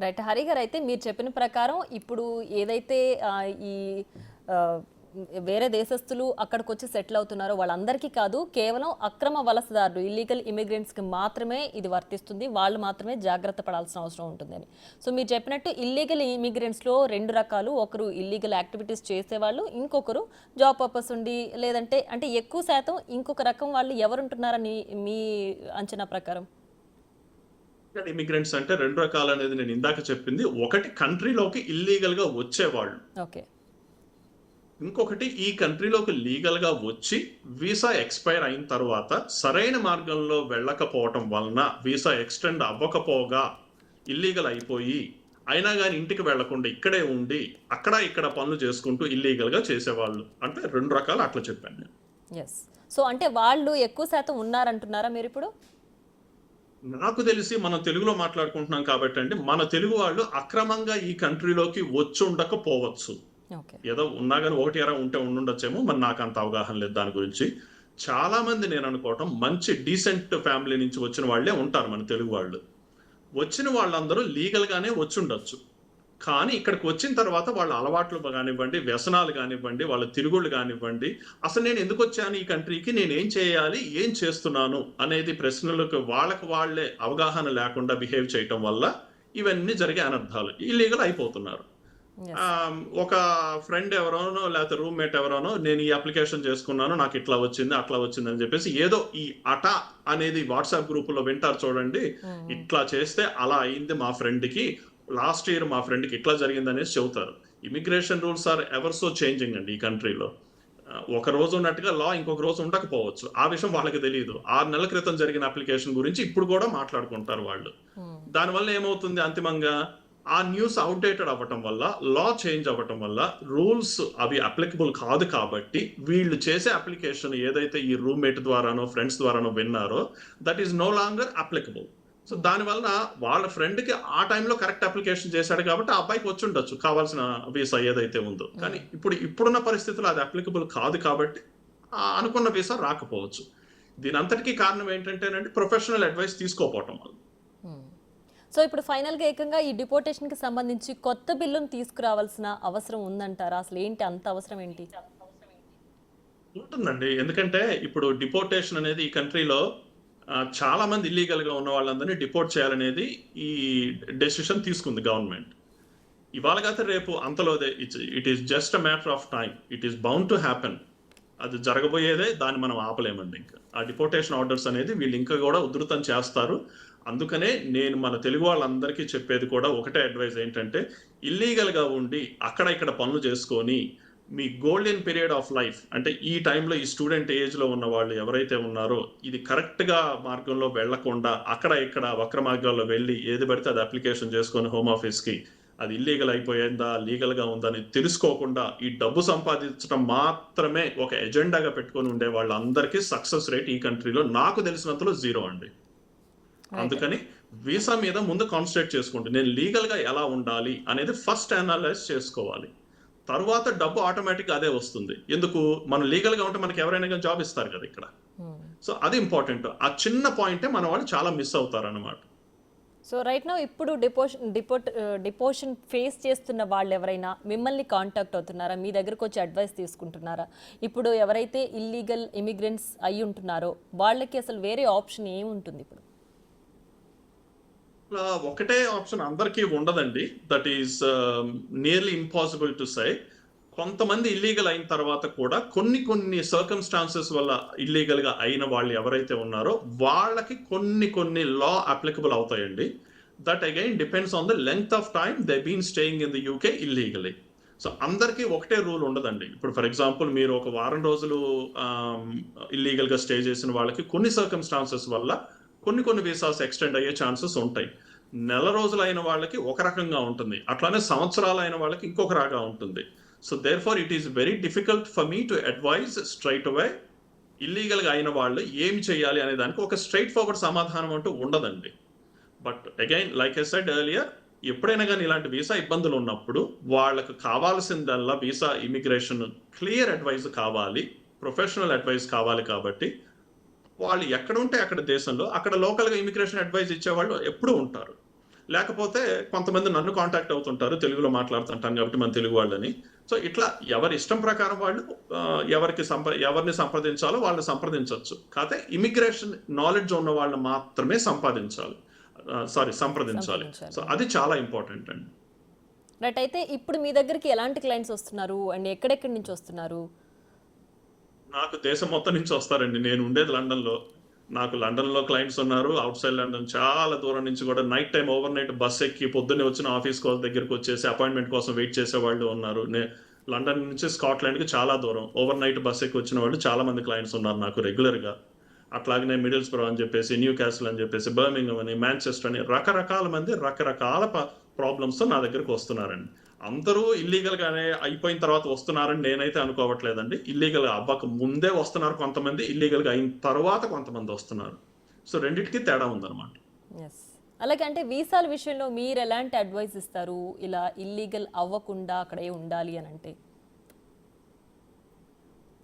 రైట్. హరి గారు, అయితే మీరు చెప్పిన ప్రకారం ఇప్పుడు ఏదైతే ఈ ఆ, వేరే దేశస్తులు అక్కడికి వచ్చి సెటిల్ అవుతున్నారో వాళ్ళందరికీ కాదు, కేవలం అక్రమ వలసదారులు ఇల్లీగల్ ఇమిగ్రెంట్స్కి మాత్రమే ఇది వర్తిస్తుంది, వాళ్ళు మాత్రమే జాగ్రత్త పడాల్సిన అవసరం ఉంటుందని. సో మీరు చెప్పినట్టు ఇల్లీగల్ ఇమిగ్రెంట్స్లో రెండు రకాలు, ఒకరు ఇల్లీగల్ యాక్టివిటీస్ చేసేవాళ్ళు, ఇంకొకరు జాబ్ పర్పస్ ఉండి, లేదంటే అంటే ఎక్కువ శాతం ఇంకొక రకం వాళ్ళు ఎవరుంటున్నారని మీ అంచనా ప్రకారం? ఇమిగ్రెంట్స్ అంటే రెండు రకాలు అనేది నేను ఇందాక చెప్పింది. ఒకటి కంట్రీలోకి ఇల్లీగల్ గా వచ్చేవాళ్ళు, ఓకే. ఇంకొకటి ఈ కంట్రీలోకి లీగల్ గా వచ్చి వీసా ఎక్స్పైర్ అయిన తర్వాత సరైన మార్గంలో వెళ్ళకపోవటం వలన వీసా ఎక్స్టెండ్ అవ్వకపోగా ఇల్లీగల్ అయిపోయి అయినా కానీ ఇంటికి వెళ్లకుండా ఇక్కడే ఉండి అక్కడ ఇక్కడ పనులు చేసుకుంటూ ఇల్లీగల్ గా చేసేవాళ్ళు. అంటే రెండు రకాలు అట్లా చెప్పాను నేను. ఎస్. సో అంటే వాళ్ళు ఎక్కువ శాతం ఉన్నారంటున్నారా మీరు ఇప్పుడు? నాకు తెలిసి మనం తెలుగులో మాట్లాడుకుంటున్నాం కాబట్టి అండి, మన తెలుగు వాళ్ళు అక్రమంగా ఈ కంట్రీలోకి వచ్చి ఉండకపోవచ్చు. ఓకే. ఏదో ఉన్నా కానీ ఒకటి అరా ఉంటే ఉండుండొచ్చేమో, మరి నాకు అంత అవగాహన లేదు దాని గురించి. చాలా మంది నేను అనుకోవటం మంచి డీసెంట్ ఫ్యామిలీ నుంచి వచ్చిన వాళ్ళే ఉంటారు మన తెలుగు వాళ్ళు. వచ్చిన వాళ్ళందరూ లీగల్ గానే వచ్చి ఉండొచ్చు, కానీ ఇక్కడికి వచ్చిన తర్వాత వాళ్ళ అలవాట్లు కానివ్వండి, వ్యసనాలు కానివ్వండి, వాళ్ళ తిరుగుళ్ళు కానివ్వండి, అసలు నేను ఎందుకు వచ్చాను ఈ కంట్రీకి, నేను ఏం చేయాలి, ఏం చేస్తున్నాను అనేది ప్రశ్నలకు వాళ్ళకి వాళ్ళే అవగాహన లేకుండా బిహేవ్ చేయటం వల్ల ఇవన్నీ జరిగే అనర్థాలు, ఇల్లీగల్ అయిపోతున్నారు. ఒక ఫ్రెండ్ ఎవరోనో లేకపోతే రూమ్మేట్ ఎవరోనో నేను ఈ అప్లికేషన్ చేసుకున్నాను, నాకు ఇట్లా వచ్చింది అట్లా వచ్చింది అని చెప్పేసి ఏదో ఈ అటా అనేది వాట్సాప్ గ్రూపుల్లో వింటారు చూడండి, ఇట్లా చేస్తే అలా అయింది మా ఫ్రెండ్కి, లాస్ట్ ఇయర్ మా ఫ్రెండ్కి ఇట్లా జరిగింది అనేసి చెబుతారు. Immigration rules are ever so changing అండి ఈ కంట్రీలో. ఒక రోజు ఉన్నట్టుగా లా ఇంకొక రోజు ఉండకపోవచ్చు, ఆ విషయం వాళ్ళకి తెలియదు. 6 నెలల క్రితం జరిగిన అప్లికేషన్ గురించి ఇప్పుడు కూడా మాట్లాడుకుంటారు వాళ్ళు. దానివల్ల ఏమవుతుంది, అంతిమంగా ఆ న్యూస్ అవుట్డేటెడ్ అవ్వటం వల్ల, లా చేంజ్ అవ్వటం వల్ల రూల్స్ అవి అప్లికబుల్ కాదు కాబట్టి వీళ్ళు చేసే అప్లికేషన్ ఏదైతే ఈ రూమ్మేట్ ద్వారానో ఫ్రెండ్స్ ద్వారానో విన్నారో that is no longer applicable. So దానివల్ల వాళ్ళ ఫ్రెండ్కి ఆ టైంలో కరెక్ట్ అప్లికేషన్ చేశాడు కాబట్టి ఆ అబ్బాయికి వచ్చి ఉండొచ్చు కావాల్సిన వీసా ఏదైతే ఉందో, కానీ ఇప్పుడున్న పరిస్థితుల్లో అది అప్లికబుల్ కాదు కాబట్టి అనుకున్న వీసా రాకపోవచ్చు. దీని అంతటికీ కారణం ఏంటంటేనండి ప్రొఫెషనల్ అడ్వైస్ తీసుకోకపోవటం వల్ల. సో ఇప్పుడు ఫైనల్గా ఏకంగా ఈ డిపోర్టేషన్కి సంబంధించి కొత్త బిల్లును తీసుకురావాల్సిన అవసరం ఉందంటారా? అసలు ఏంటి అంత అవసరం ఏంటి? ఉంటుందండి, ఎందుకంటే ఇప్పుడు డిపోర్టేషన్ అనేది ఈ కంట్రీలో చాలా మంది ఇల్లీగల్ గా ఉన్న వాళ్ళందరినీ డిపోర్ట్ చేయాలనేది ఈ డెసిషన్ తీసుకుంది గవర్నమెంట్. ఇవాళ కాదు రేపు అంతలోదే, it is just a matter of time, it is bound to happen. అది జరగబోయేదే, దాన్ని మనం ఆపలేమండి. ఇంకా ఆ డిపోర్టేషన్ ఆర్డర్స్ అనేది వీళ్ళు ఇంకా కూడా ఉధృతం చేస్తారు. అందుకనే నేను మన తెలుగు వాళ్ళందరికీ చెప్పేది కూడా ఒకటే అడ్వైజ్ ఏంటంటే, ఇల్లీగల్ గా ఉండి అక్కడ ఇక్కడ పనులు చేసుకొని మీ గోల్డెన్ పీరియడ్ ఆఫ్ లైఫ్, అంటే ఈ టైంలో ఈ స్టూడెంట్ ఏజ్ లో ఉన్న వాళ్ళు ఎవరైతే ఉన్నారో ఇది కరెక్ట్ గా మార్గంలో వెళ్లకుండా అక్కడ ఇక్కడ వక్ర మార్గాల్లో వెళ్ళి ఏది పడితే అది అప్లికేషన్ చేసుకొని హోమ్ ఆఫీస్ కి అది ఇల్లీగల్ అయిపోయిందా లీగల్ గా ఉందని తెలుసుకోకుండా ఈ డబ్బు సంపాదించడం మాత్రమే ఒక ఎజెండాగా పెట్టుకొని ఉండే వాళ్ళందరికీ సక్సెస్ రేట్ ఈ కంట్రీలో నాకు తెలిసినంతలో 0 అండి. అందుకని వీసా మీద ముందు కాన్సన్ట్రేట్ చేసుకుంటే నేను లీగల్ గా ఎలా ఉండాలి అనేది ఫస్ట్ అనలైజ్ చేసుకోవాలి. తర్వాత డబ్బు ఆటోమేటిక్ అదే వస్తుంది. ఎందుకు, మనం లీగల్ గా ఉంటే మనకి ఎవరైనా జాబ్ ఇస్తారు కదా ఇక్కడ. సో అది ఇంపార్టెంట్. ఆ చిన్న పాయింటే మన వాళ్ళు చాలా మిస్ అవుతారు అన్నమాట. సో రైట్ నౌ ఇప్పుడు డిపోర్షన్ ఫేస్ చేస్తున్న వాళ్ళు ఎవరైనా మిమ్మల్ని కాంటాక్ట్ అవుతున్నారా? మీ దగ్గరకు వచ్చి అడ్వైస్ తీసుకుంటున్నారా? ఇప్పుడు ఎవరైతే ఇల్లీగల్ ఇమిగ్రెంట్స్ అయి ఉంటున్నారో వాళ్ళకి అసలు వేరే ఆప్షన్ ఏముంటుంది ఇప్పుడు? ఒకటే ఆప్షన్ అందరికీ ఉండదండి. That is nearly impossible to say. కొంతమంది ఇల్లీగల్ అయిన తర్వాత కూడా కొన్ని సర్కమ్స్టాన్సెస్ వల్ల ఇల్లీగల్ గా అయిన వాళ్ళు ఎవరైతే ఉన్నారో వాళ్ళకి కొన్ని లా అప్లికబుల్ అవుతాయండి. That again depends on the length of time they been staying in the UK illegally. So అందరికీ ఒకటే రూల్ ఉండదండి. ఇప్పుడు ఫర్ ఎగ్జాంపుల్ మీరు ఒక వారం రోజులు ఇల్లీగల్ గా స్టే చేసిన వాళ్ళకి కొన్ని సర్కమ్స్టాన్సెస్ వల్ల కొన్ని వీసాస్ ఎక్స్టెండ్ అయ్యే ఛాన్సెస్ ఉంటాయి. నెల రోజులు అయిన వాళ్ళకి ఒక రకంగా ఉంటుంది, అట్లానే సంవత్సరాలు అయిన వాళ్ళకి ఇంకొక రకంగా ఉంటుంది. So therefore it is very difficult for me to advise straight away illegal గా అయిన వాళ్ళు ఏమి చేయాలి అనే దానికి ఒక స్ట్రైట్ ఫార్వర్డ్ సమాధానం అంటూ ఉండదండి. But again like I said earlier, ఎప్పుడైనా కానీ ఇలాంటి వీసా ఇబ్బందులు ఉన్నప్పుడు వాళ్ళకు కావాల్సిందల్లా వీసా ఇమిగ్రేషన్ క్లియర్ అడ్వైజ్ కావాలి, ప్రొఫెషనల్ అడ్వైజ్ కావాలి. కాబట్టి వాళ్ళు ఎక్కడ ఉంటే అక్కడ దేశంలో అక్కడ లోకల్గా ఇమిగ్రేషన్ అడ్వైజ్ ఇచ్చేవాళ్ళు ఎప్పుడూ ఉంటారు. లేకపోతే కొంతమంది నన్ను కాంటాక్ట్ అవుతుంటారు, తెలుగులో మాట్లాడుతుంటాను కాబట్టి మన తెలుగు వాళ్ళని. సో ఇట్లా ఎవరి ఇష్టం ప్రకారం వాళ్ళు ఎవరిని సంప్రదించాలో వాళ్ళని సంప్రదించవచ్చు. కాకపోతే ఇమిగ్రేషన్ నాలెడ్జ్ ఉన్న వాళ్ళని మాత్రమే సంప్రదించాలి. సో అది చాలా ఇంపార్టెంట్ అండి. రైట్. అయితే ఇప్పుడు మీ దగ్గరికి ఎలాంటి క్లయింట్స్ వస్తున్నారు అండ్ ఎక్కడెక్కడి నుంచి వస్తున్నారు? నాకు దేశం మొత్తం నుంచి వస్తారండి. నేను ఉండేది లండన్‌లో. నాకు లండన్‌లో క్లయింట్స్ ఉన్నారు. ఔట్ సైడ్ లండన్ చాలా దూరం నుంచి కూడా night time over night bus ఎక్కి పొద్దున్నే వచ్చిన ఆఫీస్ కాల్ దగ్గరికి వచ్చేసి అపాయింట్మెంట్ కోసం వెయిట్ చేసేవాళ్ళు ఉన్నారు. లండన్ నుంచి స్కాట్లాండ్‌కి చాలా దూరం. ఓవర్ నైట్ బస్ ఎక్కి వచ్చిన వాళ్ళు చాలా మంది క్లయింట్స్ ఉన్నారు నాకు రెగ్యులర్‌గా. అట్లాగనే మిడిల్స్బ్రో అని చెప్పేసి, న్యూ క్యాసిల్ అని చెప్పేసి, బర్మింఘమ్ అని, మాంచెస్టర్ అని రకరకాల మంది రకరకాల ప్రాబ్లమ్స్‌తో నా దగ్గరికి వస్తున్నారండి. అందరూ ఇల్లీగల్ గానే అయిపోయిన తర్వాత వస్తున్నారని నేనైతే అనుకోవట్లేదండి. ఇల్లీగల్ అవ్వక ముందే వస్తున్నారు కొంతమంది, ఇల్లీగల్ గా అయిన తర్వాత కొంతమంది వస్తున్నారు. సో రెండిటికి తేడా ఉందన్నమాట. ఎస్. అలాగే అంటే వీసాల విషయంలో మీరు ఎలాంటి అడ్వైస్ ఇస్తారు? ఇలా ఇల్లీగల్ అవ్వకుండా అక్కడే ఉండాలి అని అంటే?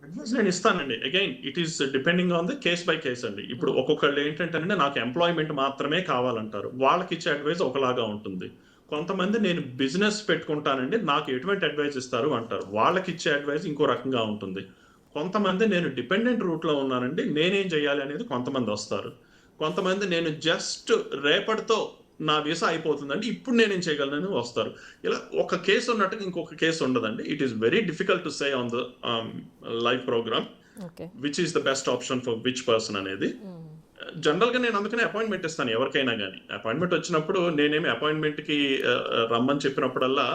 అడ్వైస్ నేను ఇస్తానండి. Again it is depending on the case by case అండి. ఇప్పుడు ఒక్కొక్కళ్ళు ఏంటంటే నాకు ఎంప్లాయ్మెంట్ మాత్రమే కావాలంటారు. వాళ్ళకి ఇచ్చే అడ్వైస్ ఒకలాగా ఉంటుంది. కొంతమంది నేను బిజినెస్ పెట్టుకుంటానండి, నాకు ఎటువంటి అడ్వైస్ ఇస్తారు అంటారు. వాళ్ళకి ఇచ్చే అడ్వైస్ ఇంకో రకంగా ఉంటుంది. కొంతమంది నేను డిపెండెంట్ రూట్ లో ఉన్నానండి, నేనేం చేయాలి అనేది కొంతమంది వస్తారు. కొంతమంది నేను జస్ట్ రేపటితో నా వీసా అయిపోతుందండి, ఇప్పుడు నేనేం చేయగలను వస్తారు. ఇలా ఒక కేసు ఉన్నట్టుగా ఇంకొక కేసు ఉండదండి. It is very difficult to say on the live programme which is the best option for which person అనేది. జనరల్ గా నేను అందుకనే అపాయింట్మెంట్ ఇస్తాను ఎవరికైనా కానీ. అపాయింట్మెంట్ వచ్చినప్పుడు నేనేమి అపాయింట్మెంట్ కి రమ్మని చెప్పినప్పుడల్లా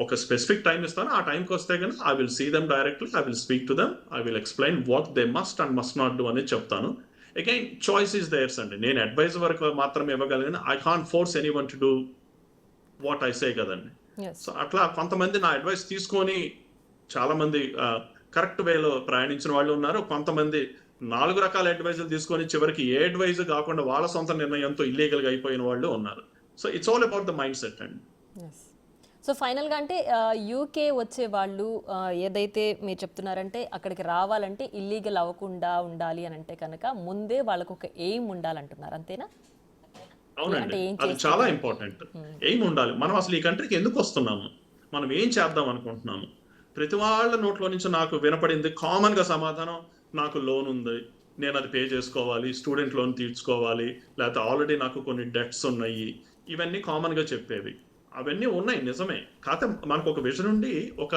ఒక స్పెసిఫిక్ టైం ఇస్తాను. ఆ టైంకి వస్తే కానీ I will see them directly, I will speak to them, I will explain what they must and must not do అనేది చెప్తాను. అగైన్ చాయిస్ ఈస్ దేర్స్ అండి. నేను అడ్వైజ్ వరకు మాత్రమే ఇవ్వగలను. I can't force any one to do what I say కదండి. So అట్లా కొంతమంది నా అడ్వైస్ తీసుకొని చాలా మంది కరెక్ట్ వేలో ప్రయాణించిన వాళ్ళు ఉన్నారు. కొంతమంది 4 రకాల అడ్వైజులు తీసుకొని చివరికి ఏ అడ్వైజ్ కాకుండా వాళ్ళ సొంత నిర్ణయంతో ఇల్లీగల్ గా అయిపోయిన వాళ్ళు ఉన్నారు. So it's all about the mind set అండి. సో ఫైనల్గా అంటే యూకే వచ్చే వాళ్ళు ఏదైతే మీరు చెప్తున్నారంటే అక్కడికి రావాలంటే ఇల్లీగల్ అవ్వకుండా ఉండాలి అని అంటే కనుక ముందే వాళ్ళకు ఒక ఎయిమ్ ఉండాలంటున్నారు, అంతేనా? అవునండి, అది చాలా ఇంపార్టెంట్. ఎయిమ్ ఉండాలి. మనం అసలు ఈ కంట్రీకి ఎందుకు వస్తున్నాము, మనం ఏం చేద్దాం అనుకుంటున్నాము. ప్రతి వాళ్ళ నోట్లో నుంచి నాకు వినపడింది కామన్ గా సమాధానం, నాకు లోన్ ఉంది, నేను అది పే చేసుకోవాలి, స్టూడెంట్ లోన్ తీర్చుకోవాలి, లేకపోతే ఆల్రెడీ నాకు కొన్ని డెట్స్ ఉన్నాయి, ఇవన్నీ కామన్ గా చెప్పేవి. అవన్నీ ఉన్నాయి నిజమే. కాకపోతే మనకు ఒక విజన్ ఉండి ఒక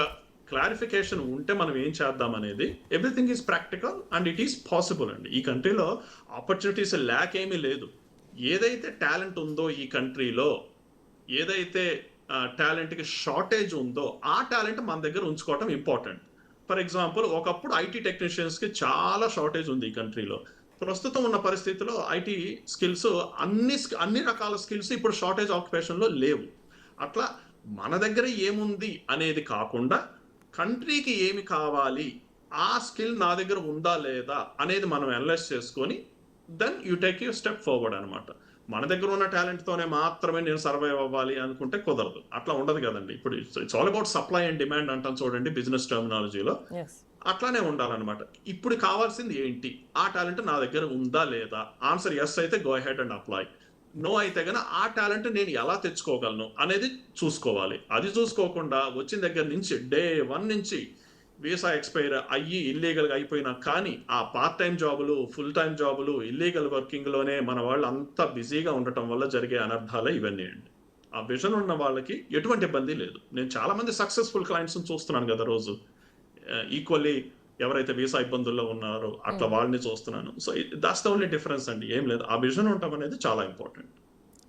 క్లారిఫికేషన్ ఉంటే మనం ఏం చేద్దాం అనేది, everything is practical and it is possible అండి. ఈ కంట్రీలో ఆపర్చునిటీస్ ల్యాక్ ఏమీ లేదు. ఏదైతే టాలెంట్ ఉందో ఈ కంట్రీలో, ఏదైతే టాలెంట్కి షార్టేజ్ ఉందో ఆ టాలెంట్ మన దగ్గర ఉంచుకోవటం ఇంపార్టెంట్. ఫర్ ఎగ్జాంపుల్ ఒకప్పుడు ఐటీ టెక్నీషియన్స్కి చాలా షార్టేజ్ ఉంది ఈ కంట్రీలో. ప్రస్తుతం ఉన్న పరిస్థితిలో ఐటీ స్కిల్స్ అన్ని రకాల స్కిల్స్ ఇప్పుడు షార్టేజ్ ఆక్యుపేషన్లో లేవు. అట్లా మన దగ్గర ఏముంది అనేది కాకుండా కంట్రీకి ఏమి కావాలి, ఆ స్కిల్ నా దగ్గర ఉందా లేదా అనేది మనం అనలైజ్ చేసుకొని then you take you step forward అనమాట. మన దగ్గర ఉన్న టాలెంట్ తోనే మాత్రమే నేను సర్వైవ్ అవ్వాలి అనుకుంటే కుదరదు. అట్లా ఉండదు కదండి. ఇప్పుడు it's all about supply and demand అంటాం చూడండి బిజినెస్ టర్మినాలజీలో. అట్లానే ఉండాలన్నమాట. ఇప్పుడు కావాల్సింది ఏంటి, ఆ టాలెంట్ నా దగ్గర ఉందా లేదా. ఆన్సర్ ఎస్ అయితే go ahead and apply. No అయితే గన ఆ టాలెంట్ నేను ఎలా తెచ్చుకోగలను అనేది చూసుకోవాలి. అది చూసుకోకుండా వచ్చిన దగ్గర నుంచి డే 1 నుంచి వీసా ఎక్స్పైర్ అయ్యి ఇల్లీగల్ గా అయిపోయినా కానీ ఆ పార్ట్ టైం జాబులు, ఫుల్ టైం జాబులు, ఇల్లీగల్ వర్కింగ్ లోనే మన వాళ్ళు అంతా బిజీగా ఉండటం వల్ల జరిగే అనర్థాలే ఇవన్నీ అండి. ఆ విజన్ ఉన్న వాళ్ళకి ఎటువంటి ఇబ్బంది లేదు. నేను చాలా మంది సక్సెస్ఫుల్ క్లయింట్స్ చూస్తున్నాను కదా రోజు. ఈక్వల్లీ ఎవరైతే వీసా ఇబ్బందుల్లో ఉన్నారో అట్లా వాళ్ళని చూస్తున్నాను. So that's the only difference అండి, ఏం లేదు. ఆ విజన్ ఉండటం అనేది చాలా ఇంపార్టెంట్.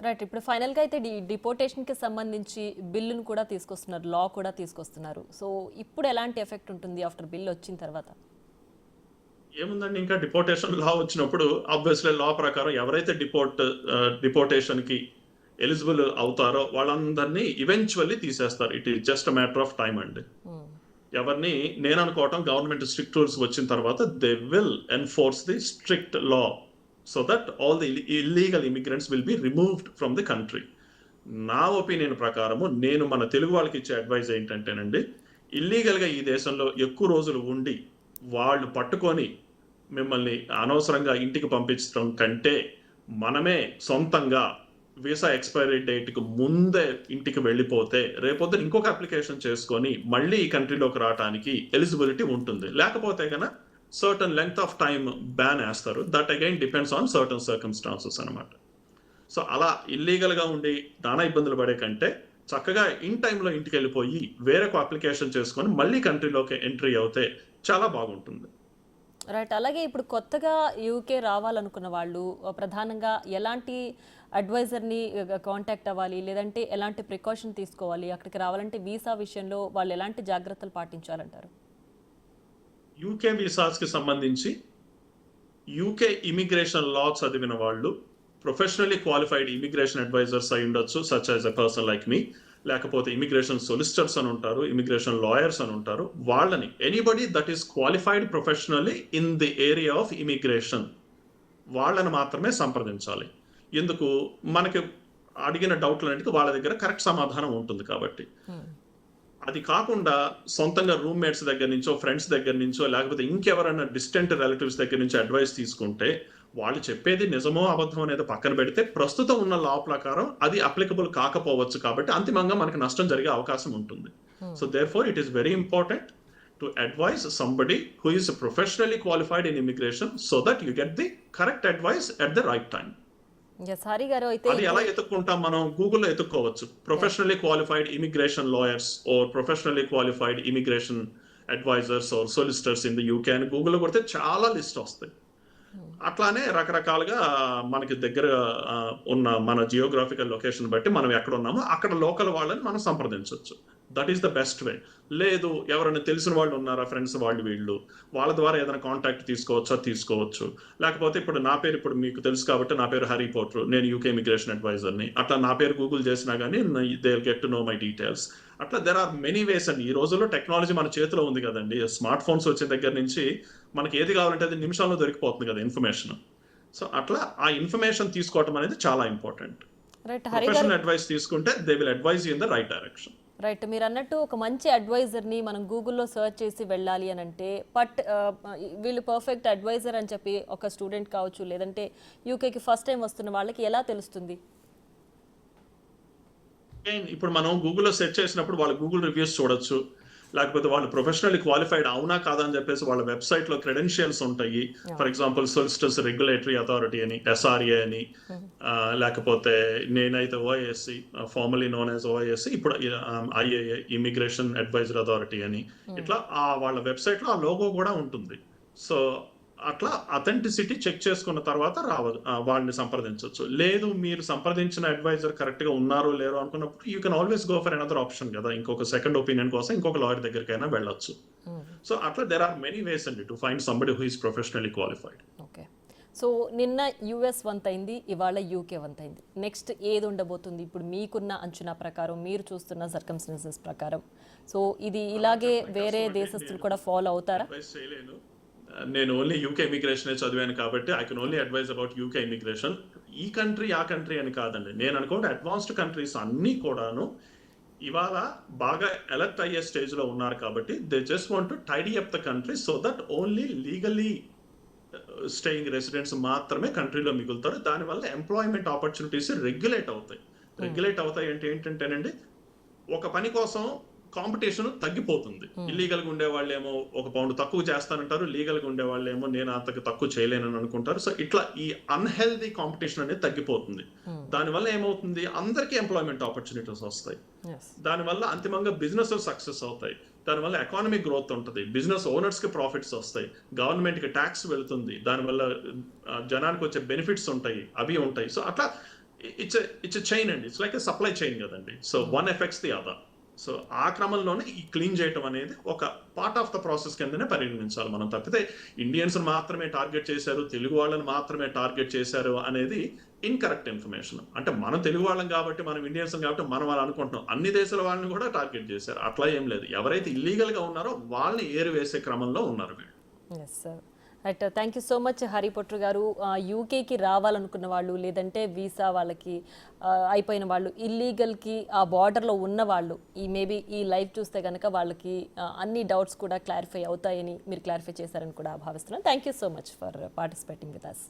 రైట్. ఇప్పుడు ఫైనల్గా అయితే డిపోర్టేషన్కి సంబంధించి బిల్లును కూడా తీసుకొస్తున్నారు, లా కూడా తీసుకొస్తున్నారు. సో ఇప్పుడు ఎలాంటి ఎఫెక్ట్ ఉంటుంది ఆఫ్టర్ బిల్ వచ్చిన తర్వాత? ఏముందండి, ఇంకా డిపోర్టేషన్ లా వచ్చినప్పుడు ఆబ్వియస్లీ లా ప్రకారం ఎవరైతే డిపోర్టేషన్ కి ఎలిజిబుల్ అవుతారో వాళ్ళందరినీ ఈవెన్చువల్లీ తీసేస్తారు. It is just matter of time అండి. ఎవరిని నేను అనుకోవటం గవర్నమెంట్ స్ట్రిక్ట్ రూల్స్ వచ్చిన తర్వాత they will enforce the strict law so that all the illegal immigrants will be removed from the country. నా ఒపీనియన్ ప్రకారము నేను మన తెలుగు వాళ్ళకి ఇచ్చే అడ్వైజ్ ఏంటంటేనండి, ఇల్లీగల్గా ఈ దేశంలో ఎక్కువ రోజులు ఉండి వాళ్ళు పట్టుకొని మిమ్మల్ని అనవసరంగా ఇంటికి పంపించడం కంటే మనమే సొంతంగా వీసా ఎక్స్పైరీ డేట్ కి ముందే ఇంటికి వెళ్ళిపోతే రేపొద్దున ఇంకొక అప్లికేషన్ చేసుకొని మళ్ళీ ఈ కంట్రీలోకి రావడానికి ఎలిజిబిలిటీ ఉంటుంది. లేకపోతే కనుక certain length of time ban వేస్తారు. That again depends on certain circumstances అనమాట. సో అలా ఇల్లీగల్ గా ఉండి నానా ఇబ్బందులు పడే కంటే చక్కగా ఇన్ టైంలో ఇంటికి వెళ్ళిపోయి వేరొక అప్లికేషన్ చేసుకొని మళ్ళీ కంట్రీలోకి ఎంట్రీ అవుతే చాలా బాగుంటుంది. రైట్. అలాగే ఇప్పుడు కొత్తగా యూకే రావాలనుకున్న వాళ్ళు ప్రధానంగా ఎలాంటి అడ్వైజర్ని కాంటాక్ట్ అవ్వాలి, లేదంటే ఎలాంటి ప్రికాషన్ తీసుకోవాలి, అక్కడికి రావాలంటే వీసా విషయంలో వాళ్ళు ఎలాంటి జాగ్రత్తలు పాటించాలంటారు? యూకే వీసాస్ కి సంబంధించి యూకే ఇమిగ్రేషన్ లా చదివిన వాళ్ళు, ప్రొఫెషనల్లీ క్వాలిఫైడ్ ఇమిగ్రేషన్ అడ్వైజర్స్ అయి ఉండొచ్చు, such as a person like me, లేకపోతే ఇమిగ్రేషన్ సొలిసిటర్స్ అని ఉంటారు, ఇమిగ్రేషన్ లాయర్స్ అని ఉంటారు. వాళ్ళని anybody that is qualified professionally in the area of immigration వాళ్ళని మాత్రమే సంప్రదించాలి. ఎందుకు? మనకి అడిగిన డౌట్లన్నిటికీ వాళ్ళ దగ్గర కరెక్ట్ సమాధానం ఉంటుంది కాబట్టి. అది కాకుండా సొంతంగా రూమ్మేట్స్ దగ్గర నుంచో, ఫ్రెండ్స్ దగ్గర నుంచో, లేకపోతే ఇంకెవరైనా డిస్టెంట్ రిలేటివ్స్ దగ్గర నుంచి అడ్వైస్ తీసుకుంటే వాళ్ళు చెప్పేది నిజమో అబద్ధం అనేది పక్కన పెడితే ప్రస్తుతం ఉన్న లా ప్రకారం అది అప్లికబుల్ కాకపోవచ్చు. కాబట్టి అంతిమంగా మనకి నష్టం జరిగే అవకాశం ఉంటుంది. So therefore it is very important to advise somebody who is professionally qualified in immigration so that you get the correct advice at the right time. Hari గారు, అయితే అది ఎలా ఎత్తుక్కుంటాం? మనం గూగుల్లో ఎత్తుక్కోవచ్చు. Professionally qualified immigration lawyers or professionally qualified immigration advisers or solicitors in the UK అని గూగుల్లో కొడితే చాలా లిస్ట్ వస్తాయి. అట్లానే రకరకాలుగా మనకి దగ్గర ఉన్న మన జియోగ్రాఫికల్ లొకేషన్ బట్టి మనం ఎక్కడ ఉన్నామో అక్కడ లోకల్ వాళ్ళని మనం సంప్రదించవచ్చు. That is the best way. లేదు ఎవరైనా తెలిసిన వాళ్ళు ఉన్నారా, ఫ్రెండ్స్ వాళ్ళు వీళ్ళు, వాళ్ళ ద్వారా ఏదైనా కాంటాక్ట్ తీసుకోవచ్చు. లేకపోతే ఇప్పుడు నా పేరు, ఇప్పుడు మీకు తెలుసు కాబట్టి నా పేరు హరి పోట్రు, నేను యూకే ఇమిగ్రేషన్ అడ్వైజర్ని. అట్లా నా పేరు గూగుల్ చేసినా కానీ they will get to know my details. అట్లా దెర్ ఆర్ మెనీ వేస్ అండి. ఈ రోజుల్లో టెక్నాలజీ మన చేతిలో ఉంది కదండి. స్మార్ట్ ఫోన్స్ వచ్చిన దగ్గర నుంచి మనకి ఏది కావాలంటే అది నిమిషాల్లో దొరికిపోతుంది కదా ఇన్ఫర్మేషన్. సో అట్లా ఆ ఇన్ఫర్మేషన్ తీసుకోవటం అనేది చాలా ఇంపార్టెంట్. ప్రొఫెషనల్ అడ్వైస్ తీసుకుంటే they will advise you in the right direction. Right. మీరు అన్నట్టు ఒక మంచి అడ్వైజర్ని మనం గూగుల్లో సర్చ్ చేసి వెళ్ళాలి అని అంటే వీళ్ళు పర్ఫెక్ట్ అడ్వైజర్ అని చెప్పి ఒక స్టూడెంట్ కావచ్చు, లేదంటే యూకేకి ఫస్ట్ టైం వస్తున్న వాళ్ళకి ఎలా తెలుస్తుంది? ఇప్పుడు మనం గూగుల్లో సెర్చ్ చేసినప్పుడు వాళ్ళ గూగుల్ రివ్యూస్ చూడొచ్చు. లేకపోతే వాళ్ళు ప్రొఫెషనల్లీ క్వాలిఫైడ్ అవునా కాదా అని చెప్పేసి వాళ్ళ వెబ్సైట్ లో క్రెడెన్షియల్స్ ఉంటాయి. ఫర్ ఎగ్జాంపుల్ సొలిసిటర్స్ రెగ్యులేటరీ అథారిటీ అని, SRA అని, లేకపోతే నేనైతే OISC, formally known as OISC, ఇప్పుడు IAA ఇమిగ్రేషన్ అడ్వైజర్ అథారిటీ అని. ఇట్లా వాళ్ళ వెబ్సైట్ లో ఆ లోగో కూడా ఉంటుంది. సో అట్లా అథెంటిసిటీ చెక్ చేసుకున్న తర్వాత వాళ్ళని సంప్రదించవచ్చు. లేదు మీరు సంప్రదించిన అడ్వైజర్ కరెక్ట్ గా ఉన్నారో లేరో అనుకున్నప్పుడు you can always go for another option కదా. ఇంకొక సెకండ్ ఒపీనియన్ కోసం ఇంకొక లాయర్ దగ్గరికైనా వెళ్ళొచ్చు. సో అట్లా దెర్ ఆర్ మెనీ వేస్ అండి to find somebody who is professionally qualified. Okay. So నిన్న US వంతైంది, ఇవాళ UK వంతైంది. నెక్స్ట్ ఏది ఉండబోతుంది ఇప్పుడు మీకున్న అంచనా ప్రకారం, మీరు చూస్తున్న సర్కమ్స్టెన్సెస్ ప్రకారం? సో ఇది ఇలాగే వేరే దేశస్తులు కూడా ఫాలో అవుతారా? నేను ఓన్లీ యూకే ఇమిగ్రేషన్ చదివాను కాబట్టి I can only advise about UK immigration. ఈ కంట్రీ ఆ కంట్రీ అని కాదండి. నేను అనుకోండి అడ్వాన్స్డ్ కంట్రీస్ అన్ని కూడాను ఇవాళ బాగా ఎలర్ట్ అయ్యే స్టేజ్ లో ఉన్నారు కాబట్టి they just want to tidy up the country so that only legally staying residents మాత్రమే కంట్రీలో మిగులుతారు. దానివల్ల ఎంప్లాయ్మెంట్ ఆపర్చునిటీస్ రెగ్యులేట్ అవుతాయి అంటే ఏంటంటేనండి, ఒక పని కోసం కాంపిటీషన్ తగ్గిపోతుంది. ఇల్లీగల్ గా ఉండే వాళ్ళేమో ఒక పౌండ్ తక్కువ చేస్తానంటారు, లీగల్ గా ఉండే వాళ్ళేమో నేను అంతకు తక్కువ చేయలేనని అనుకుంటారు. సో ఇట్లా ఈ అన్హెల్దీ కాంపిటీషన్ అనేది తగ్గిపోతుంది. దానివల్ల ఏమవుతుంది, అందరికీ ఎంప్లాయ్మెంట్ ఆపర్చునిటీస్ వస్తాయి. దానివల్ల అంతిమంగా బిజినెస్ సక్సెస్ అవుతాయి. దానివల్ల ఎకానమిక్ గ్రోత్ ఉంటుంది, బిజినెస్ ఓనర్స్ కి ప్రాఫిట్స్ వస్తాయి, గవర్నమెంట్ కి ట్యాక్స్ వెళ్తుంది, దానివల్ల జనానికి వచ్చే బెనిఫిట్స్ ఉంటాయి, అవి ఉంటాయి. సో అట్లా ఇట్స్ చైన్ అండి. ఇట్స్ లైక్ సప్లై చైన్ కదండి. So one effects the other. So ఆ క్రమంలోనే ఈ క్లీన్ చేయటం అనేది ఒక పార్ట్ ఆఫ్ ద ప్రాసెస్ కిందనే పరిగణించాలి మనం. తప్పితే ఇండియన్స్ మాత్రమే టార్గెట్ చేశారు, తెలుగు వాళ్ళని మాత్రమే టార్గెట్ చేశారు అనేది ఇన్కరెక్ట్ ఇన్ఫర్మేషన్. అంటే మనం తెలుగు వాళ్ళం కాబట్టి, మనం ఇండియన్స్ కాబట్టి మనం వాళ్ళు అనుకుంటున్నాం, అన్ని దేశాల వాళ్ళని కూడా టార్గెట్ చేశారు. అట్లా ఏం లేదు. ఎవరైతే ఇల్లీగల్ గా ఉన్నారో వాళ్ళని ఏరు వేసే క్రమంలో ఉన్నారు వీళ్ళు. Right. Thank you so much Hari Potru గారు. యూకేకి రావాలనుకున్న వాళ్ళు, లేదంటే వీసా వాళ్ళకి అయిపోయిన వాళ్ళు, ఇల్లీగల్కి ఆ బార్డర్లో ఉన్న వాళ్ళు, మేబీ ఈ లైవ్ చూస్తే కనుక వాళ్ళకి అన్ని డౌట్స్ కూడా క్లారిఫై అవుతాయని మీరు క్లారిఫై చేశారని కూడా భావిస్తున్నాను. Thank you so much for participating with us.